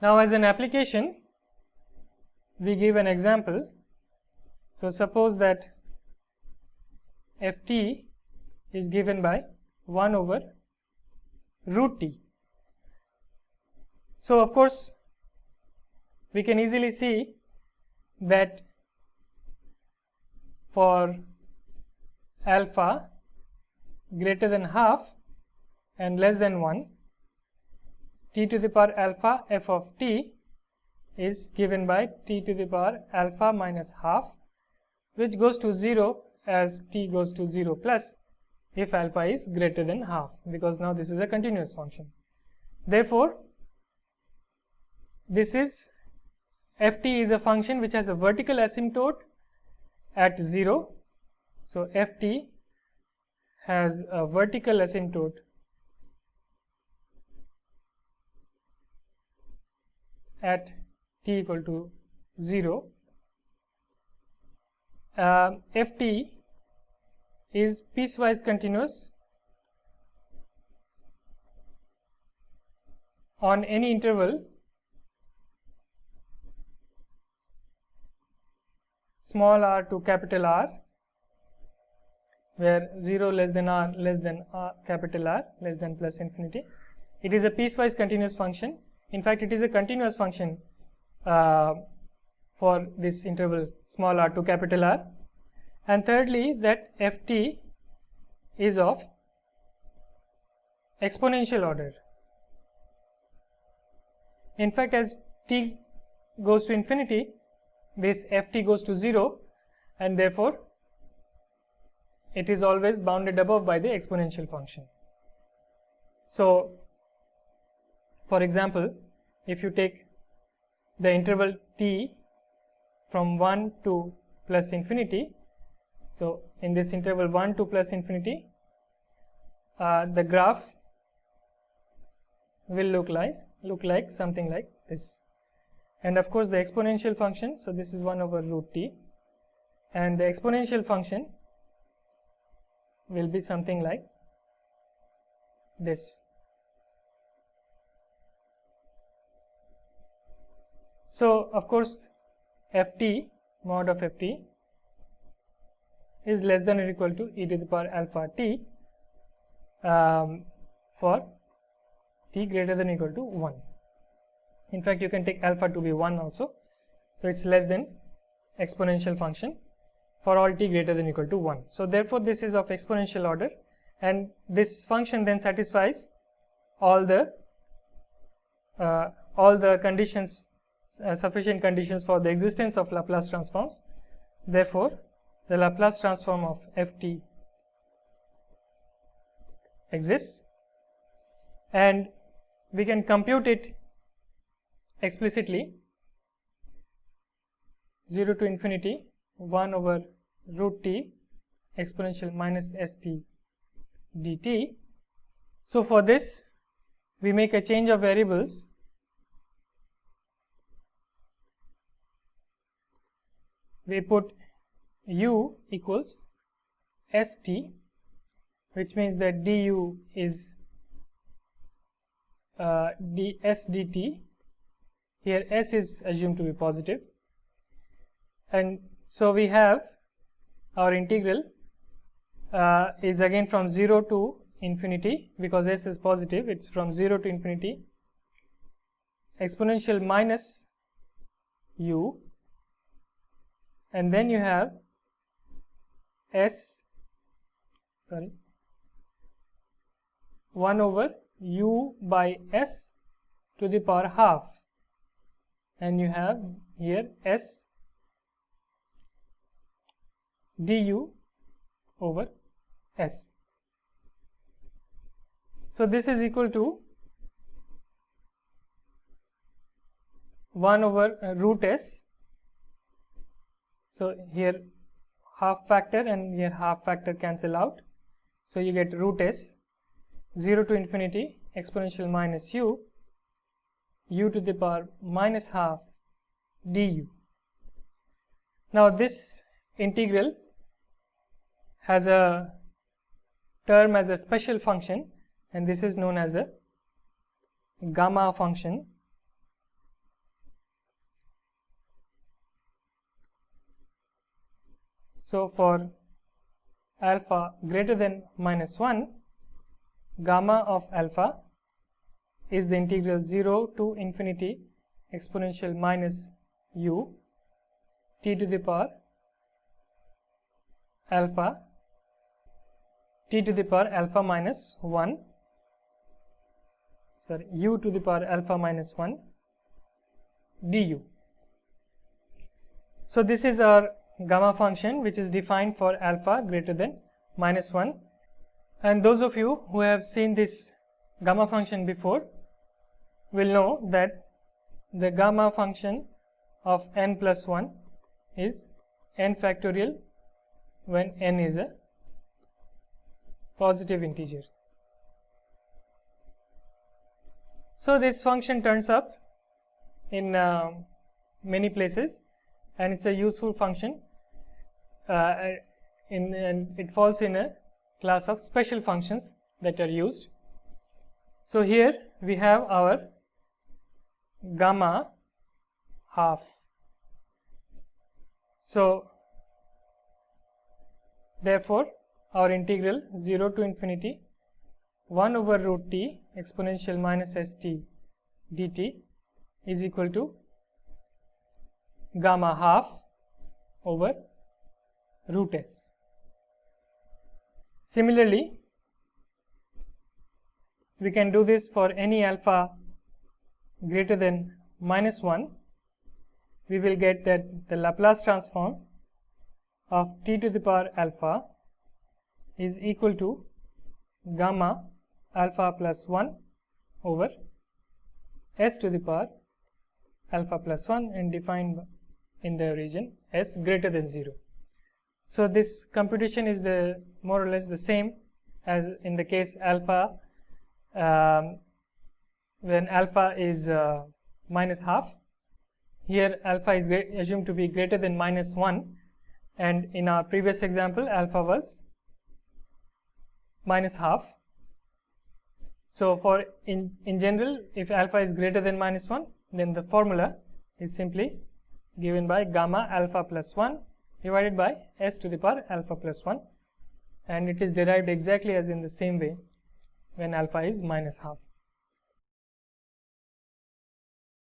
Now as an application, we give an example. So suppose that ft is given by 1 over root t. So of course we can easily see that for alpha greater than half and less than 1, t to the power alpha f of t is given by t to the power alpha minus half, which goes to 0 as t goes to 0 plus if alpha is greater than half, because now this is a continuous function. Therefore, this is ft is a function which has a vertical asymptote at 0. So ft has a vertical asymptote at t equal to 0. ft is piecewise continuous on any interval small r to capital R, where 0 less than r less than capital R less than plus infinity. It is a piecewise continuous function. In fact, it is a continuous function for this interval small r to capital R. And thirdly, that ft is of exponential order. In fact, as t goes to infinity, this ft goes to 0, and therefore it is always bounded above by the exponential function. So for example, if you take the interval t from 1 to plus infinity, so in this interval 1 to plus infinity, the graph will look like something like this. And of course the exponential function, so this is 1 over root t, and the exponential function will be something like this. So of course ft mod of ft is less than or equal to e to the power alpha t for t greater than or equal to 1. In fact, you can take alpha to be 1 also. So it's less than exponential function for all t greater than or equal to 1. So therefore this is of exponential order, and this function then satisfies all the conditions, sufficient conditions for the existence of Laplace transforms. Therefore the Laplace transform of ft exists, and we can compute it explicitly. 0 to infinity 1 over root t exponential minus st dt. So for this we make a change of variables. We put u equals st, which means that du is ds dt. Here s is assumed to be positive, and so we have our integral is again from 0 to infinity, because s is positive, it's from 0 to infinity exponential minus u, and then you have 1 over u by s to the power half, and you have here s du over s. So this is equal to 1 over root s. So here half factor and here half factor cancel out, so you get root s 0 to infinity exponential minus u to the power minus half du. Now this integral has a term as a special function, and this is known as a gamma function. So for alpha greater than -1, gamma of alpha is the integral 0 to infinity exponential minus u t to the power alpha minus 1, sorry, u to the power alpha minus 1 du. So this is our gamma function, which is defined for alpha greater than -1, and those of you who have seen this gamma function before will know that the gamma function of n plus 1 is n factorial when n is a positive integer. So this function turns up in many places, and it's a useful function, and it falls in a class of special functions that are used. So here we have our gamma half. So therefore our integral 0 to infinity 1 over root t exponential minus st dt is equal to gamma half over root s. Similarly, we can do this for any alpha greater than -1. We will get that the Laplace transform of t to the power alpha is equal to gamma alpha plus 1 over s to the power alpha plus 1, and defined in the region s greater than 0. So this computation is the more or less the same as in the case alpha, when alpha is minus half. Here alpha is assumed to be greater than -1, and in our previous example alpha was minus half. So for in general, if alpha is greater than -1, then the formula is simply given by gamma alpha plus 1 divided by s to the power alpha plus 1, and it is derived exactly as in the same way when alpha is minus half.